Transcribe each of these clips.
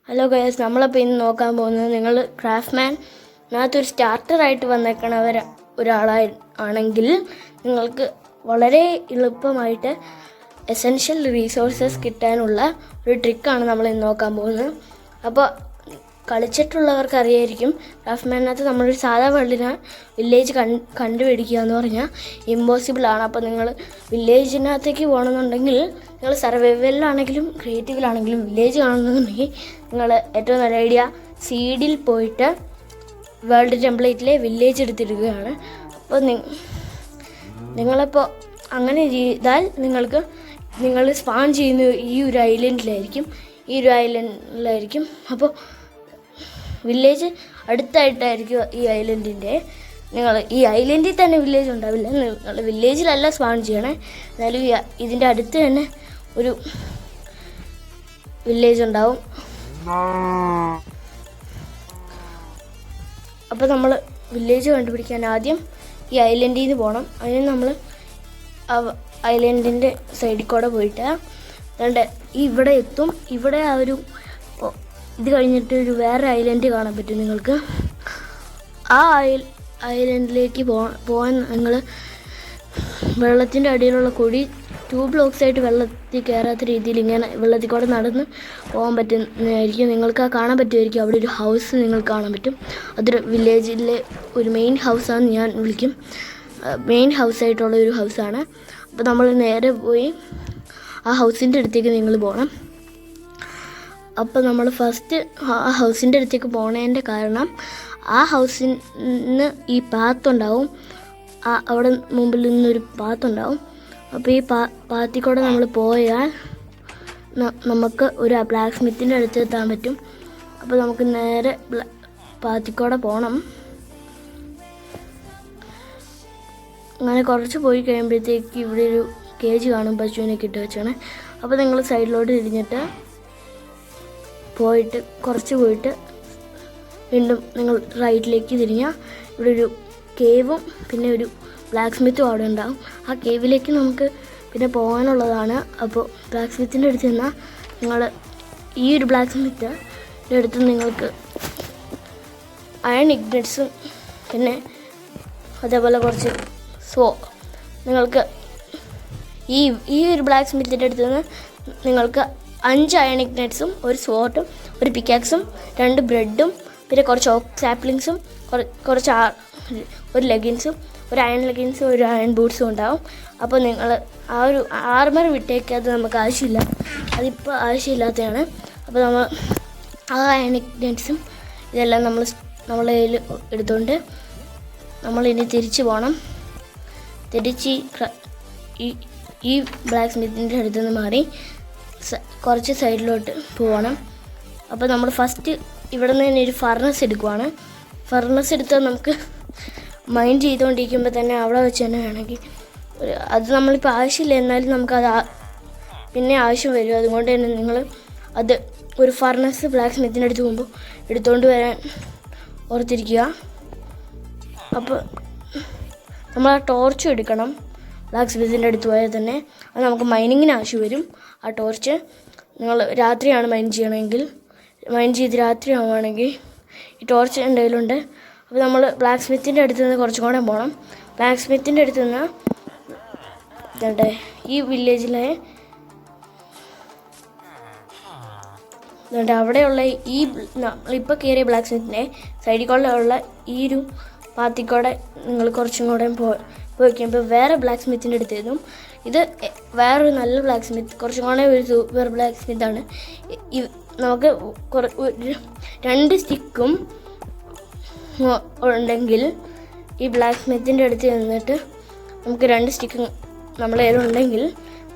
Hello guys, നമ്മളപ്പോൾ ഇന്ന് നോക്കാൻ പോകുന്നത് നിങ്ങൾ ക്രാഫ്റ്റ്മാനകത്തൊരു സ്റ്റാർട്ടറായിട്ട് ഒരാളാണെങ്കിൽ നിങ്ങൾക്ക് വളരെ എളുപ്പമായിട്ട് എസെൻഷ്യൽ റീസോഴ്സസ് കിട്ടാനുള്ള ഒരു ട്രിക്കാണ് നമ്മൾ ഇന്ന് നോക്കാൻ പോകുന്നത്. അപ്പോൾ കളിച്ചിട്ടുള്ളവർക്ക് അറിയായിരിക്കും, ക്രാഫ്റ്റ്മാനകത്ത് നമ്മളൊരു സാധാ വില്ലേജ് കണ്ടുപിടിക്കുക എന്ന് പറഞ്ഞാൽ ഇമ്പോസിബിളാണ്. അപ്പോൾ നിങ്ങൾ വില്ലേജിനകത്തേക്ക് പോകണമെന്നുണ്ടെങ്കിൽ നിങ്ങൾ സർവൈവലിലാണെങ്കിലും ക്രിയേറ്റീവിലാണെങ്കിലും വില്ലേജ് കാണുന്നുണ്ടെങ്കിൽ നിങ്ങൾ ഏറ്റവും നല്ല ഐഡിയ സീഡിൽ പോയിട്ട് വേൾഡ് ടെംപ്ലേറ്റിലെ വില്ലേജ് എടുത്തിടുകയാണ്. അപ്പോൾ നിങ്ങളിപ്പോൾ അങ്ങനെ ചെയ്താൽ നിങ്ങൾ സ്പാൻ ചെയ്യുന്ന ഈ ഒരു ഐലൻഡിലായിരിക്കും. അപ്പോൾ വില്ലേജ് അടുത്തായിട്ടായിരിക്കും ഈ ഐലൻഡിൻ്റെ. നിങ്ങൾ ഈ ഐലൻഡിൽ തന്നെ വില്ലേജ് ഉണ്ടാവില്ല, നിങ്ങൾ വില്ലേജിലല്ല സ്പാൺ ചെയ്യണേ. എന്നാലും ഇതിൻ്റെ അടുത്ത് തന്നെ ഒരു വില്ലേജ് ഉണ്ടാവും. അപ്പോൾ നമ്മൾ വില്ലേജ് കണ്ടുപിടിക്കാൻ ആദ്യം ഈ ഐലൻഡിൽ നിന്ന് പോകണം. അതിന് നമ്മൾ ഐലൻഡിൻ്റെ സൈഡിൽ കൂടെ പോയിട്ട് ഇവിടെ എത്തും. ഇവിടെ ഇത് കഴിഞ്ഞിട്ട് ഒരു വേറെ ഐലൻഡ് കാണാൻ പറ്റും നിങ്ങൾക്ക്. ആ ഐലൻഡിലേക്ക് പോകാൻ നിങ്ങൾ വെള്ളത്തിൻ്റെ അടിയിലുള്ള കൊടി 2 ബ്ലോക്സായിട്ട് വെള്ളത്തിൽ കയറാത്ത രീതിയിൽ ഇങ്ങനെ വെള്ളത്തിൽ കൂടെ നടന്ന് പോകാൻ പറ്റുന്നതായിരിക്കും. നിങ്ങൾക്ക് കാണാൻ പറ്റുമായിരിക്കും. അവിടെ ഒരു ഹൗസ് നിങ്ങൾക്ക് കാണാൻ പറ്റും. അതൊരു വില്ലേജിലെ ഒരു മെയിൻ ഹൗസാണെന്ന് ഞാൻ വിളിക്കും. മെയിൻ ഹൗസായിട്ടുള്ള ഒരു ഹൗസാണ്. അപ്പോൾ നമ്മൾ നേരെ പോയി ആ ഹൗസിൻ്റെ അടുത്തേക്ക് നിങ്ങൾ പോകണം. അപ്പോൾ നമ്മൾ ഫസ്റ്റ് ആ ഹൗസിൻ്റെ അടുത്തേക്ക് പോണതിൻ്റെ കാരണം, ആ ഹൗസിൽ നിന്ന് ഈ പാത്തുണ്ടാവും. അവിടെ മുമ്പിൽ നിന്നൊരു പാത്തുണ്ടാവും. അപ്പോൾ ഈ പാത്തിൽ കൂടെ നമ്മൾ പോയാൽ നമുക്ക് ഒരു ബ്ലാക്ക് സ്മിത്തിൻ്റെ അടുത്ത് എത്താൻ പറ്റും. അപ്പോൾ നമുക്ക് നേരെ പാത്തിൽ കൂടെ പോകണം. അങ്ങനെ കുറച്ച് പോയി കഴിയുമ്പോഴത്തേക്ക് ഇവിടെ ഒരു കേജ് കാണും, പശുവിനെ ഇട്ട് വെച്ചാണ്. അപ്പോൾ നിങ്ങൾ സൈഡിലോട്ട് തിരിഞ്ഞിട്ട് കുറച്ച് പോയിട്ട് വീണ്ടും നിങ്ങൾ റൈറ്റിലേക്ക് തിരിഞ്ഞാൽ ഇവിടെ ഒരു കേവും പിന്നെ ഒരു ബ്ലാക്ക് സ്മിത്തും അവിടെ ഉണ്ടാകും. ആ കേവിലേക്ക് നമുക്ക് പിന്നെ പോകാനുള്ളതാണ്. അപ്പോൾ ബ്ലാക്ക് സ്മിത്തിൻ്റെ അടുത്ത് നിന്നാൽ നിങ്ങൾ ഈ ഒരു ബ്ലാക്ക് സ്മിത്തിൻ്റെ അടുത്ത് നിങ്ങൾക്ക് അയൺ ഇഗ്നറ്റ്സും പിന്നെ അതേപോലെ കുറച്ച് നിങ്ങൾക്ക് ഈ ഒരു ബ്ലാക്ക് സ്മിത്തിൻ്റെ അടുത്ത് നിന്ന് നിങ്ങൾക്ക് 5 അയൺ ഇഗ്നറ്റ്സും ഒരു സ്വോർഡും ഒരു പിക്കാക്സും 2 ബ്രെഡും പിന്നെ കുറച്ച് ഓക്ക് സാപ്ലിങ്സും ഒരു ലെഗിൻസും ഒരു അയൺ ലെഗിൻസും ഒരു അയൺ ബൂട്ട്സും ഉണ്ടാവും. അപ്പോൾ നിങ്ങൾ ആ ഒരു ആർമർ വിട്ടേക്കത് നമുക്ക് ആവശ്യമില്ല, അതിപ്പോൾ ആവശ്യമില്ലാത്തതാണ്. അപ്പോൾ നമ്മൾ ആ അയൺ ഇഗ്നറ്റ്സും ഇതെല്ലാം നമ്മളെ കയ്യിൽ എടുത്തുകൊണ്ട് നമ്മളിനി തിരിച്ച് പോകണം. തിരിച്ച് ഈ ബ്ലാക്ക് സ്മിത്തിൻ്റെ അടുത്ത് നിന്ന് മാറി കുറച്ച് സൈഡിലോട്ട് പോകണം. അപ്പോൾ നമ്മൾ ഫസ്റ്റ് ഇവിടെ നിന്ന് തന്നെ ഒരു ഫർണസ് എടുക്കുവാണ്. ഫർണസ് എടുത്താൽ നമുക്ക് മൈൻഡ് ചെയ്തുകൊണ്ടിരിക്കുമ്പോൾ തന്നെ അവിടെ വെച്ച് തന്നെ വേണമെങ്കിൽ അത് നമ്മളിപ്പോൾ ആവശ്യമില്ല, എന്നാലും നമുക്കത് പിന്നെ ആവശ്യം വരും. അതുകൊണ്ട് തന്നെ നിങ്ങൾ അത് ഒരു ഫർണസ് ബ്ലാക്ക് സ്മിത്തിൻ്റെ അടുത്ത് പോകുമ്പോൾ എടുത്തുകൊണ്ട് വരാൻ ഓർത്തിരിക്കുക. അപ്പോൾ നമ്മൾ ആ ടോർച്ചും എടുക്കണം. ബ്ലാക്ക് സ്മിത്തിൻ്റെ അടുത്ത് പോയാൽ തന്നെ അത് നമുക്ക് മൈനിങ്ങിന് ആവശ്യം വരും. ആ ടോർച്ച് നിങ്ങൾ രാത്രിയാണ് മൈൻ ചെയ്ത് രാത്രി ആവുകയാണെങ്കിൽ ഈ ടോർച്ച് എൻ്റെ കയ്യിലുണ്ട്. അപ്പോൾ നമ്മൾ ബ്ലാക്ക് സ്മിത്തിൻ്റെ അടുത്ത് നിന്ന് കുറച്ചും കൂടെ പോകണം. ബ്ലാക്ക് സ്മിത്തിൻ്റെ അടുത്ത് നിന്ന് ഈ വില്ലേജിലെ അവിടെയുള്ള ഈ ഇപ്പോൾ കയറിയ ബ്ലാക്ക് സ്മിത്തിൻ്റെ സൈഡിൽ കൂടെ ഉള്ള ഈ ഒരു പാത്തിക്കൂടെ നിങ്ങൾ കുറച്ചും കൂടെ പോയി വയ്ക്കുമ്പോൾ വേറെ ബ്ലാക്ക് സ്മിത്തിൻ്റെ അടുത്ത് നിന്നും ഇത് വേറൊരു നല്ല ബ്ലാക്ക് സ്മിത്ത്, കുറച്ചും കൂടെ ഒരു സൂപ്പർ ബ്ലാക്ക് സ്മിത്താണ്. നമുക്ക് 2 സ്റ്റിക്കും ഉണ്ടെങ്കിൽ ഈ ബ്ലാക്ക് സ്മിത്തിൻ്റെ അടുത്ത് നിന്നിട്ട് നമുക്ക് 2 സ്റ്റിക്കും നമ്മളെ ഉണ്ടെങ്കിൽ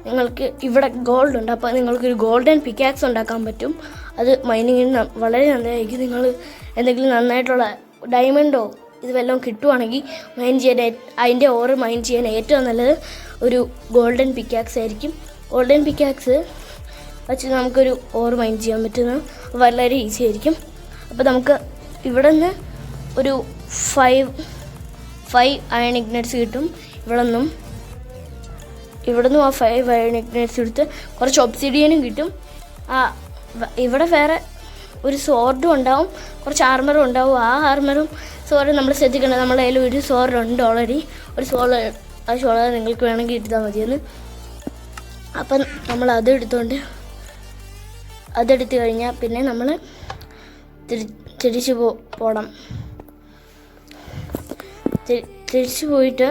നിങ്ങൾക്ക് ഇവിടെ ഗോൾഡ് ഉണ്ട്. അപ്പോൾ നിങ്ങൾക്കൊരു ഗോൾഡൻ പിക്കാക്സ് ഉണ്ടാക്കാൻ പറ്റും. അത് മൈനിങ്ങിന് വളരെ നന്നായിരിക്കും. നിങ്ങൾ എന്തെങ്കിലും നന്നായിട്ടുള്ള ഡയമണ്ടോ ഇത് വല്ലതും കിട്ടുവാണെങ്കിൽ അതിൻ്റെ ഓറ് മൈൻ ചെയ്യാൻ ഏറ്റവും നല്ലത് ഒരു ഗോൾഡൻ പിക്കാക്സ് ആയിരിക്കും. ഗോൾഡൻ പിക്കാക്സ് വെച്ച് നമുക്കൊരു ഓറ് മൈൻ ചെയ്യാൻ പറ്റുന്നത് വളരെ ഈസി ആയിരിക്കും. അപ്പോൾ നമുക്ക് ഇവിടെ നിന്ന് ഒരു 5 അയൺ ഇഗ്നറ്റ്സ് കിട്ടും. ഇവിടെ നിന്നും ആ 5 അയൺ ഇഗ്നറ്റ്സ് എടുത്ത് കുറച്ച് ഒബ്സിഡിയനും കിട്ടും. ഇവിടെ വേറെ ഒരു സോർഡും ഉണ്ടാവും, കുറച്ച് ആർമറും ഉണ്ടാവും. ആ ആർമറും സോർഡും നമ്മൾ ശ്രദ്ധിക്കണം. നമ്മളെ കയ്യിൽ ഒരു സോർഡുണ്ട് ഓൾറെഡി. ഒരു ആ ഷോളർ നിങ്ങൾക്ക് വേണമെങ്കിൽ എടുത്താൽ മതിയെന്ന്. അപ്പം നമ്മൾ അതെടുത്ത് കഴിഞ്ഞാൽ പിന്നെ നമ്മൾ തിരിച്ചു പോകണം. തിരിച്ചു പോയിട്ട്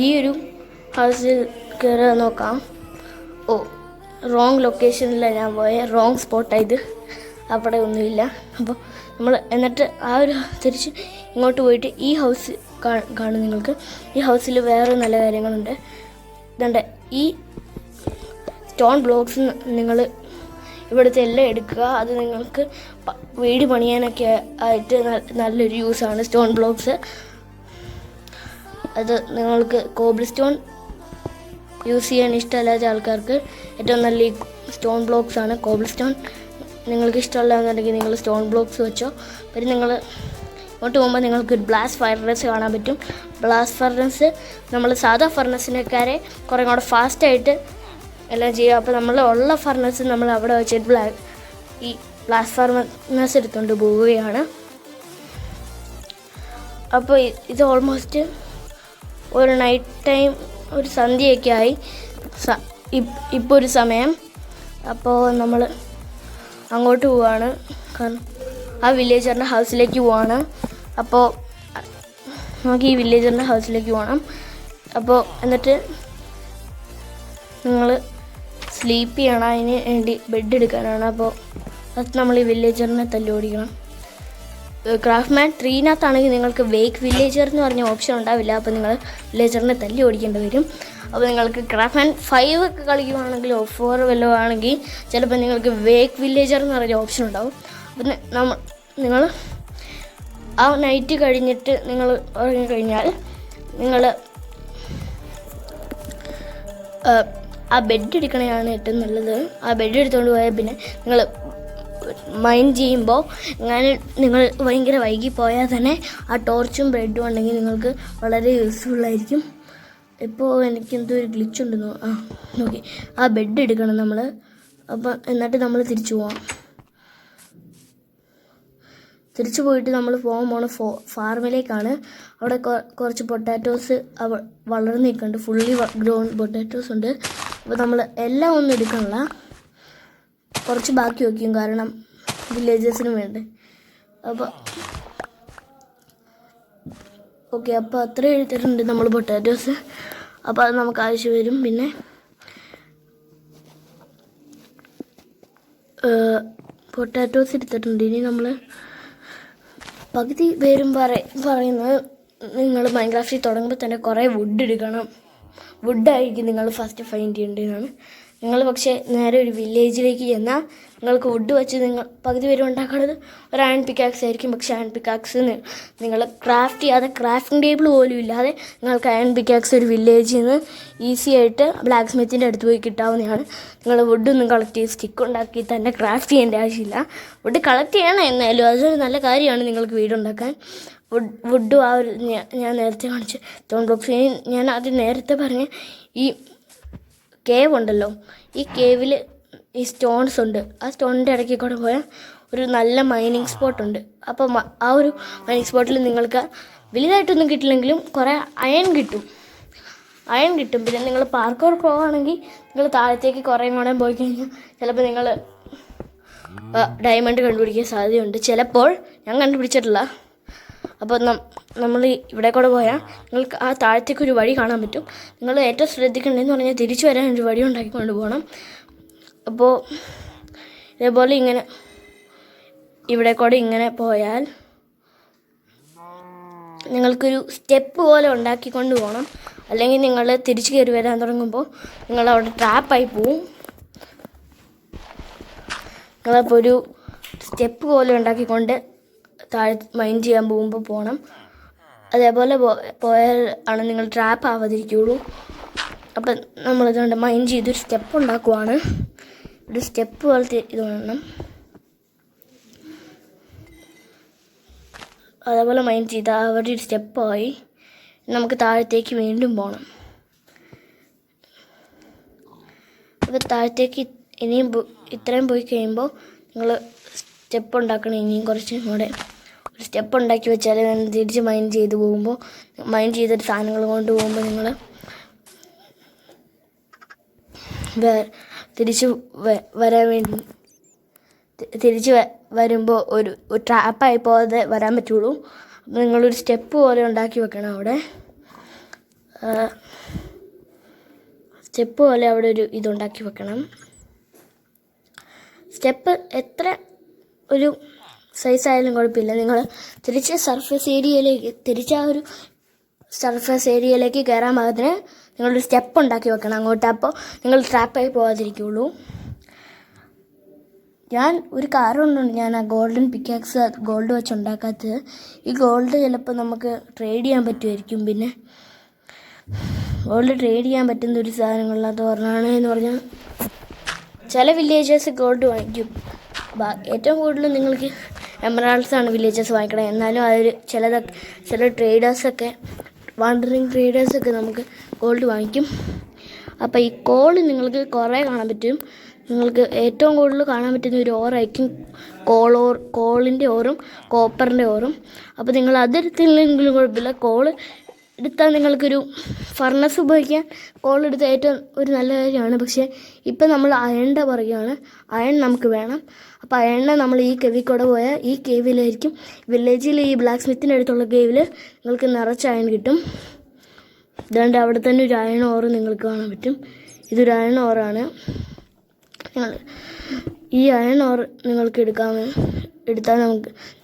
ഈ ഒരു ഹൗസിൽ കയറി നോക്കാം. റോങ് ലൊക്കേഷനിലാണ് ഞാൻ പോയത്, റോങ് സ്പോട്ടായത്, അവിടെ ഒന്നുമില്ല. അപ്പോൾ നമ്മൾ എന്നിട്ട് തിരിച്ച് ഇങ്ങോട്ട് പോയിട്ട് ഈ ഹൗസ് കാണും നിങ്ങൾക്ക്. ഈ ഹൗസിൽ വേറെ നല്ല കാര്യങ്ങളുണ്ട്. ഇതുണ്ട്, ഈ സ്റ്റോൺ ബ്ലോക്സ് നിങ്ങൾ ഇവിടുത്തെ എല്ലാം എടുക്കുക. അത് നിങ്ങൾക്ക് വീട് പണിയാനൊക്കെ ആയിട്ട് നല്ലൊരു യൂസാണ് സ്റ്റോൺ ബ്ലോക്സ്. അത് നിങ്ങൾക്ക് കോബിൾ സ്റ്റോൺ യൂസ് ചെയ്യാൻ ഇഷ്ടമല്ലാത്ത ആൾക്കാർക്ക് ഏറ്റവും നല്ല ഈ സ്റ്റോൺ ബ്ലോക്സ് ആണ്. കോബിൾ സ്റ്റോൺ നിങ്ങൾക്ക് ഇഷ്ടമല്ല എന്നുണ്ടെങ്കിൽ നിങ്ങൾ സ്റ്റോൺ ബ്ലോക്സ് വെച്ചോ. പിന്നെ നിങ്ങൾ ഇങ്ങോട്ട് പോകുമ്പോൾ നിങ്ങൾക്ക് ഒരു ബ്ലാസ്റ്റ് ഫർണസ് കാണാൻ പറ്റും. ബ്ലാസ്റ്റ് ഫർണസ് നമ്മൾ സാധാ ഫർണസിനെക്കാരെ കുറേ കൂടെ ഫാസ്റ്റായിട്ട് എല്ലാം ചെയ്യുക. അപ്പോൾ നമ്മൾ ഉള്ള ഫർണസ് നമ്മൾ അവിടെ വെച്ചിട്ട് ഈ ബ്ലാസ്റ്റ് ഫർണസ് എടുത്തുകൊണ്ട് പോവുകയാണ്. അപ്പോൾ ഇത് ഓൾമോസ്റ്റ് ഒരു നൈറ്റ് ടൈം, ഒരു സന്ധ്യയൊക്കെ ആയി ഇപ്പോൾ ഒരു സമയം. അപ്പോൾ നമ്മൾ അങ്ങോട്ട് പോവാണ്, കാരണം ആ വില്ലേജറിൻ്റെ ഹൗസിലേക്ക് പോവാണ്. അപ്പോൾ നമുക്ക് ഈ വില്ലേജറിൻ്റെ ഹൗസിലേക്ക് പോകണം. അപ്പോൾ എന്നിട്ട് നിങ്ങൾ സ്ലീപ്പ് ചെയ്യണം, അതിന് വേണ്ടി ബെഡ് എടുക്കാനാണ്. അപ്പോൾ അത് നമ്മൾ ഈ വില്ലേജറിനെ തല്ലി ഓടിക്കണം. ക്രാഫ്റ്റ്മാൻ 3-നകത്താണെങ്കിൽ നിങ്ങൾക്ക് വേക്ക് വില്ലേജർ എന്ന് പറഞ്ഞ ഓപ്ഷൻ ഉണ്ടാവില്ല. അപ്പോൾ നിങ്ങൾ വില്ലേജറിനെ തല്ലി ഓടിക്കേണ്ടി വരും. അപ്പോൾ നിങ്ങൾക്ക് ക്രാഫ്റ്റ്മാൻ 5 ഒക്കെ കളിക്കുവാണെങ്കിലോ 4 വല്ലതും ആണെങ്കിൽ ചിലപ്പോൾ നിങ്ങൾക്ക് വേക്ക് വില്ലേജർ എന്ന് പറഞ്ഞ ഓപ്ഷൻ ഉണ്ടാവും. അപ്പം നിങ്ങൾ ആ നൈറ്റ് കഴിഞ്ഞിട്ട് നിങ്ങൾ ഉറങ്ങിക്കഴിഞ്ഞാൽ നിങ്ങൾ ആ ബെഡ് എടുക്കണതാണ് ഏറ്റവും നല്ലത്. ആ ബെഡ് എടുത്തുകൊണ്ട് പോയാൽ പിന്നെ നിങ്ങൾ മൈൻഡ് ചെയ്യുമ്പോൾ നിങ്ങൾ ഭയങ്കര വൈകി പോയാൽ തന്നെ ആ ടോർച്ചും ബ്രെഡും ഉണ്ടെങ്കിൽ നിങ്ങൾക്ക് വളരെ യൂസ്ഫുള്ളായിരിക്കും. ഇപ്പോൾ എനിക്കെന്തോ ഒരു ഗ്ലിച്ച് ഉണ്ടെന്നോ നോക്കി ആ ബെഡ് എടുക്കണം നമ്മൾ. അപ്പം എന്നിട്ട് നമ്മൾ തിരിച്ചു പോവാം. തിരിച്ചു പോയിട്ട് നമ്മൾ പോകാൻ ഫാർമിലേക്കാണ്. അവിടെ കുറച്ച് പൊട്ടാറ്റോസ് വളർന്നു നിൽക്കുന്നുണ്ട്, ഫുള്ളി ഗ്രോൺ പൊട്ടാറ്റോസ് ഉണ്ട്. അപ്പോൾ നമ്മൾ എല്ലാം ഒന്നും എടുക്കണില്ല, കുറച്ച് ബാക്കി വയ്ക്കും, കാരണം വില്ലേജേഴ്സിന് വേണ്ടേ. അപ്പോൾ ഓക്കെ, അപ്പോൾ അത്ര എടുത്തിട്ടുണ്ട് നമ്മൾ പൊട്ടാറ്റോസ്. അപ്പോൾ അത് നമുക്ക് ആവശ്യം വരും. പിന്നെ പൊട്ടാറ്റോസ് എടുത്തിട്ടുണ്ട്. ഇനി നമ്മൾ പകുതി പേരും പറയുന്നത് നിങ്ങൾ മൈൻക്രാഫ്റ്റിൽ തുടങ്ങുമ്പോൾ തന്നെ കുറേ വുഡ് എടുക്കണം, വുഡായിരിക്കും നിങ്ങൾ ഫസ്റ്റ് ഫൈൻഡ് ചെയ്യേണ്ടതാണ്. നിങ്ങൾ പക്ഷേ നേരെ ഒരു വില്ലേജിലേക്ക് ചെന്നാൽ നിങ്ങൾക്ക് വുഡ് വെച്ച് നിങ്ങൾ പകുതി പേരും ഉണ്ടാക്കുന്നത് ഒരു അയൺ പിക്കാക്സ് ആയിരിക്കും. പക്ഷേ അയൺ പിക്കാക്സ് നിങ്ങൾ ക്രാഫ്റ്റ് ചെയ്യാതെ, ക്രാഫ്റ്റിംഗ് ടേബിൾ പോലും ഇല്ലാതെ നിങ്ങൾക്ക് അയൺ പിക്കാക്സ് ഒരു വില്ലേജിൽ നിന്ന് ഈസി ആയിട്ട് ബ്ലാക്ക് സ്മിത്തിൻ്റെ അടുത്ത് പോയി കിട്ടാവുന്നതാണ്. നിങ്ങൾ വുഡൊന്നും കളക്ട് ചെയ്ത് സ്റ്റിക്ക് ഉണ്ടാക്കി തന്നെ ക്രാഫ്റ്റ് ചെയ്യേണ്ട ആവശ്യമില്ല. വുഡ് കളക്ട് ചെയ്യണം എന്നാലും അതൊരു നല്ല കാര്യമാണ് നിങ്ങൾക്ക് വീടുണ്ടാക്കാൻ. വുഡും ആ ഒരു ഞാൻ നേരത്തെ കാണിച്ച സ്റ്റോൺ ബ്ലോക്സ്, ഞാൻ അത് നേരത്തെ പറഞ്ഞ ഈ കേവ് ഉണ്ടല്ലോ, ഈ കേവിൽ ഈ സ്റ്റോൺസ് ഉണ്ട്. ആ സ്റ്റോണിൻ്റെ ഇടയ്ക്ക് കൂടെ പോയാൽ ഒരു നല്ല മൈനിങ് സ്പോട്ടുണ്ട്. അപ്പോൾ ആ ഒരു മൈനിങ് സ്പോട്ടിൽ നിങ്ങൾക്ക് വലുതായിട്ടൊന്നും കിട്ടില്ലെങ്കിലും കുറേ അയൺ കിട്ടും. പിന്നെ നിങ്ങൾ പാർക്കോർ പോവുകയാണെങ്കിൽ നിങ്ങൾ താഴത്തേക്ക് കുറേ കൂടെ പോയി കഴിഞ്ഞാൽ ചിലപ്പോൾ നിങ്ങൾ ഡയമണ്ട് കണ്ടുപിടിക്കാൻ സാധ്യതയുണ്ട്. ചിലപ്പോൾ, ഞാൻ കണ്ടുപിടിച്ചിട്ടില്ല. അപ്പോൾ നമ്മൾ ഇവിടെ കൂടെ പോയാൽ നിങ്ങൾക്ക് ആ താഴത്തേക്ക് ഒരു വഴി കാണാൻ പറ്റും. നിങ്ങൾ ഏറ്റവും ശ്രദ്ധിക്കേണ്ടതെന്ന് പറഞ്ഞാൽ തിരിച്ചു വരാൻ ഒരു വഴി ഉണ്ടാക്കിക്കൊണ്ട് പോകണം. അപ്പോൾ ഇതേപോലെ ഇങ്ങനെ ഇവിടെ കൂടെ ഇങ്ങനെ പോയാൽ നിങ്ങൾക്കൊരു സ്റ്റെപ്പ് പോലെ ഉണ്ടാക്കിക്കൊണ്ട് പോകണം. അല്ലെങ്കിൽ നിങ്ങൾ തിരിച്ചു കയറി വരാൻ തുടങ്ങുമ്പോൾ നിങ്ങളവിടെ ട്രാപ്പായി പോവും. നിങ്ങളപ്പോൾ ഒരു സ്റ്റെപ്പ് പോലെ ഉണ്ടാക്കിക്കൊണ്ട് താഴെ മൈൻഡ് ചെയ്യാൻ പോകുമ്പോൾ പോകണം. അതേപോലെ പോയാൽ ആണ് നിങ്ങൾ ട്രാപ്പ് ആവാതിരിക്കുള്ളൂ. അപ്പം നമ്മളിതുകൊണ്ട് മൈൻഡ് ചെയ്തൊരു സ്റ്റെപ്പ് ഉണ്ടാക്കുവാണ്. ഒരു സ്റ്റെപ്പ് പോലത്തെ ഇത് വേണം. അതേപോലെ മൈൻഡ് ചെയ്താൽ അവിടെ ഒരു സ്റ്റെപ്പായി നമുക്ക് താഴത്തേക്ക് വീണ്ടും പോകണം. അപ്പോൾ താഴത്തേക്ക് ഇനിയും ഇത്രയും പോയി കഴിയുമ്പോൾ നിങ്ങൾ സ്റ്റെപ്പ് ഉണ്ടാക്കണം. ഇനിയും കുറച്ചും കൂടെ ഒരു സ്റ്റെപ്പ് ഉണ്ടാക്കി വെച്ചാൽ തിരിച്ച് മൈൻ ചെയ്ത് പോകുമ്പോൾ മൈൻ ചെയ്തിട്ട് സാധനങ്ങൾ കൊണ്ട് പോകുമ്പോൾ നിങ്ങൾ തിരിച്ച് വരാൻ വേണ്ടി തിരിച്ച് വരുമ്പോൾ ഒരു ട്രാപ്പായി പോകാതെ വരാൻ പറ്റുള്ളൂ. അപ്പോൾ നിങ്ങളൊരു സ്റ്റെപ്പ് പോലെ ഉണ്ടാക്കി വെക്കണം. അവിടെ സ്റ്റെപ്പ് പോലെ അവിടെ ഒരു ഇതുണ്ടാക്കി വെക്കണം. സ്റ്റെപ്പ് എത്ര ഒരു സൈസായാലും കുഴപ്പമില്ല. നിങ്ങൾ തിരിച്ച് ആ ഒരു സർഫസ് ഏരിയയിലേക്ക് കയറാൻ പാകത്തിന് നിങ്ങളൊരു സ്റ്റെപ്പ് ഉണ്ടാക്കി വെക്കണം അങ്ങോട്ട്. അപ്പോൾ നിങ്ങൾ ട്രാപ്പായി പോകാതിരിക്കുള്ളൂ. ഞാൻ ഒരു കാരണമുണ്ട് ഞാൻ ആ ഗോൾഡൻ പിക്കാക്സ് ഗോൾഡ് വെച്ച് ഉണ്ടാക്കാത്തത്. ഈ ഗോൾഡ് ചിലപ്പോൾ നമുക്ക് ട്രേഡ് ചെയ്യാൻ പറ്റുമായിരിക്കും. പിന്നെ ഗോൾഡ് ട്രേഡ് ചെയ്യാൻ പറ്റുന്ന ഒരു സാധനങ്ങളിനകത്ത് പറഞ്ഞാണ് എന്ന് പറഞ്ഞാൽ ചില വില്ലേജേഴ്സ് ഗോൾഡ് വാങ്ങിക്കും. ഏറ്റവും കൂടുതൽ നിങ്ങൾക്ക് എമറാൾഡ്സാണ് വില്ലേജേഴ്സ് വാങ്ങിക്കണം. എന്നാലും അതിൽ ചില ട്രേഡേഴ്സൊക്കെ വാണ്ടറിങ് ട്രേഡേഴ്സൊക്കെ നമുക്ക് ഗോൾഡ് വാങ്ങിക്കും. അപ്പോൾ ഈ കോൾ നിങ്ങൾക്ക് കുറേ കാണാൻ പറ്റും. നിങ്ങൾക്ക് ഏറ്റവും കൂടുതൽ കാണാൻ പറ്റുന്ന ഒരു ഓറായിരിക്കും കോളിൻ്റെ ഓറും കോപ്പറിൻ്റെ ഓറും. അപ്പോൾ നിങ്ങൾ അതെടുത്തില്ലെങ്കിലും കുഴപ്പമില്ല. കോൾ എടുത്താൽ നിങ്ങൾക്കൊരു ഫർണസ് ഉപയോഗിക്കാൻ കോൾ എടുത്താൽ ഏറ്റവും ഒരു നല്ല കാര്യമാണ്. പക്ഷേ ഇപ്പം നമ്മൾ അയണിൻ്റെ പറയുകയാണ്. അയൺ നമുക്ക് വേണം. അപ്പോൾ അയണിനെ നമ്മൾ ഈ കേവിൽ കൂടെ പോയാൽ ഈ കേവിലായിരിക്കും വില്ലേജിൽ ഈ ബ്ലാക്ക് സ്മിത്തിൻ്റെ അടുത്തുള്ള കേവിൽ നിങ്ങൾക്ക് നിറച്ച് അയൺ കിട്ടും. അതുകൊണ്ട് അവിടെ തന്നെ ഒരു അയൺ ഓറ് നിങ്ങൾക്ക് കാണാൻ പറ്റും. ഇതൊരു അയൺ ഓറാണ്. ഈ അയൺ ഓർ നിങ്ങൾക്ക് എടുത്താൽ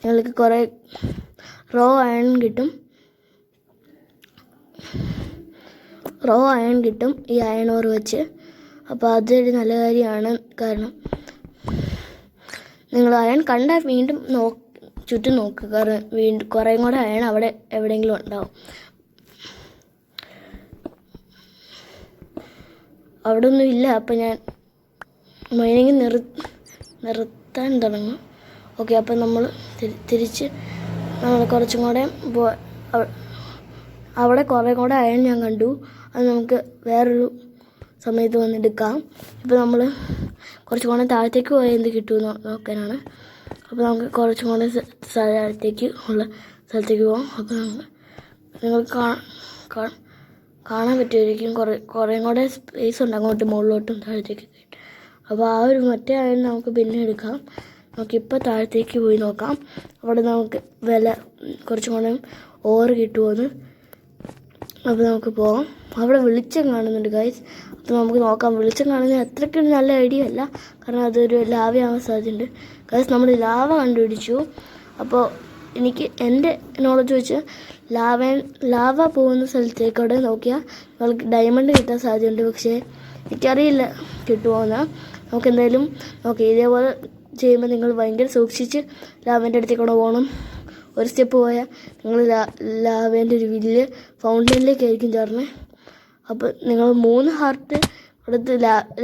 നിങ്ങൾക്ക് കുറേ റോ അയൺ കിട്ടും. ഈ അയൺ ഓർ വെച്ച്. അപ്പോൾ അതൊരു നല്ല കാര്യമാണ്. കാരണം നിങ്ങൾ അയൺ കണ്ടാൽ വീണ്ടും ചുറ്റും നോക്കുക. കാരണം വീണ്ടും കുറേ കൂടെ അയൺ അവിടെ എവിടെയെങ്കിലും ഉണ്ടാവും. അവിടെ ഒന്നും ഇല്ല. അപ്പോൾ ഞാൻ മൈനിങ് നിർത്താൻ തുടങ്ങും. ഓക്കെ, അപ്പോൾ നമ്മൾ തിരിച്ച് നമ്മൾ കുറച്ചും കൂടെ അവിടെ കുറേ കൂടെ അയൺ ഞാൻ കണ്ടു. അത് നമുക്ക് വേറൊരു സമയത്ത് വന്നെടുക്കാം. ഇപ്പോൾ നമ്മൾ കുറച്ചും കൂടെ താഴത്തേക്ക് പോയാൽ എന്ത് കിട്ടുമെന്ന് നോക്കാനാണ്. അപ്പോൾ നമുക്ക് കുറച്ചും കൂടെ സ്ഥലത്തേക്ക് പോകാം. അപ്പോൾ നിങ്ങൾക്ക് കാണാൻ പറ്റുമായിരിക്കും കുറേ കൂടെ സ്പേസ് ഉണ്ട് അങ്ങോട്ട് മുകളിലോട്ടും താഴത്തേക്ക്. അപ്പോൾ ആ ഒരു മറ്റേ അയൺ നമുക്ക് പിന്നെ എടുക്കാം. നമുക്കിപ്പോൾ താഴത്തേക്ക് പോയി നോക്കാം. അവിടെ നമുക്ക് കുറച്ചും കൂടെ ഓറ് കിട്ടുമോയെന്ന്. അപ്പോൾ നമുക്ക് പോകാം. അവിടെ വെളിച്ചം കാണുന്നുണ്ട് ഗൈസ്. അപ്പോൾ നമുക്ക് നോക്കാം. വെളിച്ചം കാണുന്നത് അത്രയ്ക്കൊരു നല്ല ഐഡിയ അല്ല. കാരണം അതൊരു ലാവയാവാൻ സാധ്യതയുണ്ട് ഗൈസ്. നമ്മൾ ലാവ കണ്ടുപിടിച്ചു. അപ്പോൾ എനിക്ക് എൻ്റെ നോളജ് വെച്ച് ലാവ പോകുന്ന സ്ഥലത്തേക്കോടെ നോക്കിയാൽ നമുക്ക് ഡയമണ്ട് കിട്ടാൻ സാധ്യതയുണ്ട്. പക്ഷേ എനിക്കറിയില്ല കിട്ടുമോയെന്ന്. നമുക്ക് എന്തായാലും ഇതേപോലെ ചെയ്യുമ്പോൾ നിങ്ങൾ ഭയങ്കര സൂക്ഷിച്ച് ലാവേൻ്റെ അടുത്തേക്കൂടെ പോകണം. ഒരു സ്റ്റെപ്പ് പോയാൽ നിങ്ങൾ ലാവേൻ്റെ ഒരു വലിയ ഫൗണ്ടനിലേക്കായിരിക്കും ചേർന്നത്. അപ്പോൾ നിങ്ങൾ 3 ഹാർട്ട് കൊടുത്ത്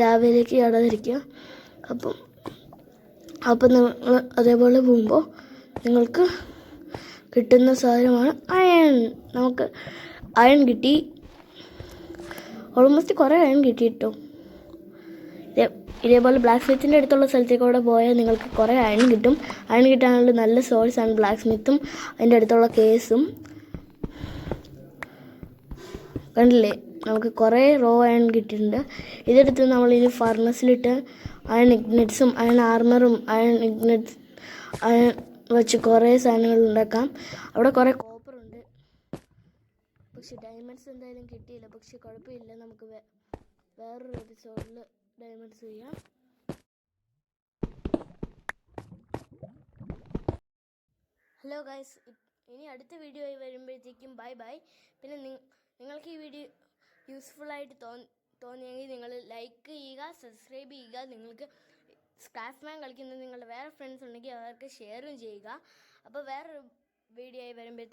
ലാവയിലേക്ക് ചാടാതിരിക്കുക. അപ്പം നിങ്ങൾ അതേപോലെ പോകുമ്പോൾ നിങ്ങൾക്ക് കിട്ടുന്ന സാധനമാണ് അയൺ. നമുക്ക് അയൺ കിട്ടി. ഓൾമോസ്റ്റ് കുറേ അയൺ കിട്ടി കേട്ടോ. ഇതേപോലെ ബ്ലാക്ക് സ്മിത്തിൻ്റെ അടുത്തുള്ള സ്ഥലത്തേക്കൂടെ പോയാൽ നിങ്ങൾക്ക് കുറേ അയൺ കിട്ടും. അയൺ കിട്ടാനുള്ള നല്ല സോഴ്സാണ് ബ്ലാക്ക് സ്മിത്തും അതിൻ്റെ അടുത്തുള്ള കേസും. കണ്ടില്ലേ, നമുക്ക് കുറേ റോ അയൺ കിട്ടിയിട്ടുണ്ട്. ഇതെടുത്ത് നമ്മളിനി ഫർണസിലിട്ട് അയൺ ഇഗ്നറ്റ്സും അയൺ ആർമറും അയൺ വെച്ച് കുറേ സാധനങ്ങൾ ഉണ്ടാക്കാം. അവിടെ കുറേ കോപ്പറുണ്ട്. പക്ഷെ ഡയമണ്ട്സ് എന്തായാലും കിട്ടിയില്ല. പക്ഷെ കുഴപ്പമില്ല, നമുക്ക് വേറൊരു എപ്പിസോഡിൽ ഡയമണ്ട്സ് ചെയ്യാം. ഹലോ ഗൈസ്, ഇനി അടുത്ത വീഡിയോ വരുമ്പോഴത്തേക്കും ബൈ. പിന്നെ നിങ്ങൾക്ക് ഈ വീഡിയോ യൂസ്ഫുള്ളായിട്ട് തോന്നിയെങ്കിൽ നിങ്ങൾ ലൈക്ക് ചെയ്യുക, സബ്സ്ക്രൈബ് ചെയ്യുക. നിങ്ങൾക്ക് സ്ക്രാപ്പ്മാൻ കളിക്കുന്ന നിങ്ങളുടെ വേറെ ഫ്രണ്ട്സ് ഉണ്ടെങ്കിൽ അവർക്ക് ഷെയറും ചെയ്യുക. അപ്പോൾ വേറൊരു വീഡിയോ വരുമ്പോഴത്തേക്കും